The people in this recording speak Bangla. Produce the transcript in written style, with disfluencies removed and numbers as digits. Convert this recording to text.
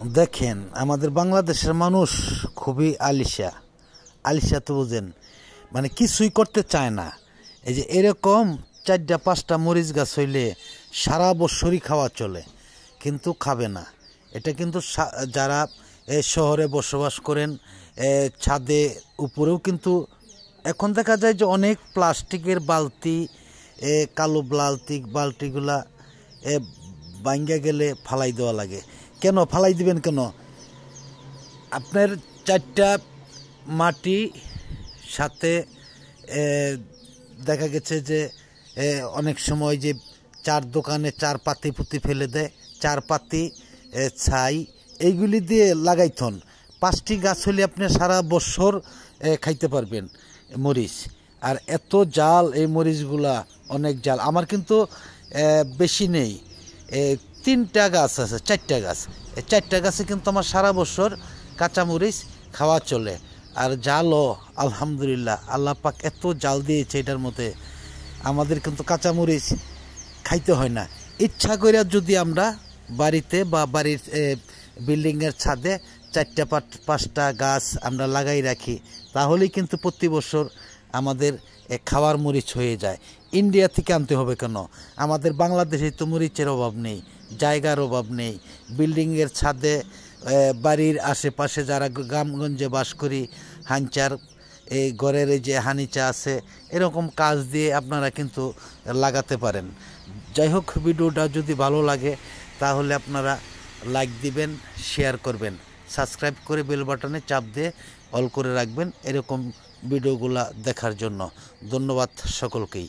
দেখেন আমাদের বাংলাদেশের মানুষ খুবই আলিশা তো বুঝেন, মানে কিছুই করতে চায় না। এই যে এরকম 4-5টা মরিচ গাছ হইলে সারা বছরই খাওয়া চলে, কিন্তু খাবে না। এটা কিন্তু যারা শহরে বসবাস করেন, ছাদে উপরেও কিন্তু এখন দেখা যায় যে অনেক প্লাস্টিকের বালতি, কালো বালতিগুলা ভাঙ্গা গেলে ফালাই দেওয়া লাগে। কেন ফালাই দিবেন কেন? আপনার 4টা মাটি সাথে দেখা গেছে যে অনেক সময় যে 4 দোকানে 4 পাতি পুঁতি ফেলে দেয়, 4 পাতি ছাই এইগুলি দিয়ে লাগাইতন। 5টি গাছ হলে আপনি সারা বছর খাইতে পারবেন মরিচ। আর এত জাল এই মরিচগুলা, অনেক জাল। আমার কিন্তু বেশি নেই, 3টা গাছ আছে, 4টা গাছ। এই 4টা গাছে কিন্তু আমার সারা বছর কাঁচামরিচ খাওয়া চলে। আর জালও আলহামদুলিল্লাহ আল্লাহ পাক এত জাল দিয়েছে এটার মধ্যে, আমাদের কিন্তু কাঁচামরিচ খাইতে হয় না। ইচ্ছা করে যদি আমরা বাড়িতে বা বাড়ির বিল্ডিংয়ের ছাদে 4-5টা গাছ আমরা লাগাই রাখি, তাহলেই কিন্তু প্রতি বছর আমাদের খাওয়ার মরিচ হয়ে যায়। ইন্ডিয়া থেকে আনতে হবে কেন? আমাদের বাংলাদেশে তো মরিচের অভাব নেই, জায়গার অভাব নেই। বিল্ডিংয়ের ছাদে, বাড়ির আশেপাশে যারা গ্রামগঞ্জে বাস করি, হাঞ্চার এই ঘরের এই যে হানিচা আছে, এরকম কাজ দিয়ে আপনারা কিন্তু লাগাতে পারেন। যাই হোক, ভিডিওটা যদি ভালো লাগে তাহলে আপনারা লাইক দিবেন, শেয়ার করবেন, সাবস্ক্রাইব করে বেল বাটনে চাপ দিয়ে অল করে রাখবেন এরকম ভিডিওগুলা দেখার জন্য। ধন্যবাদ সকলকেই।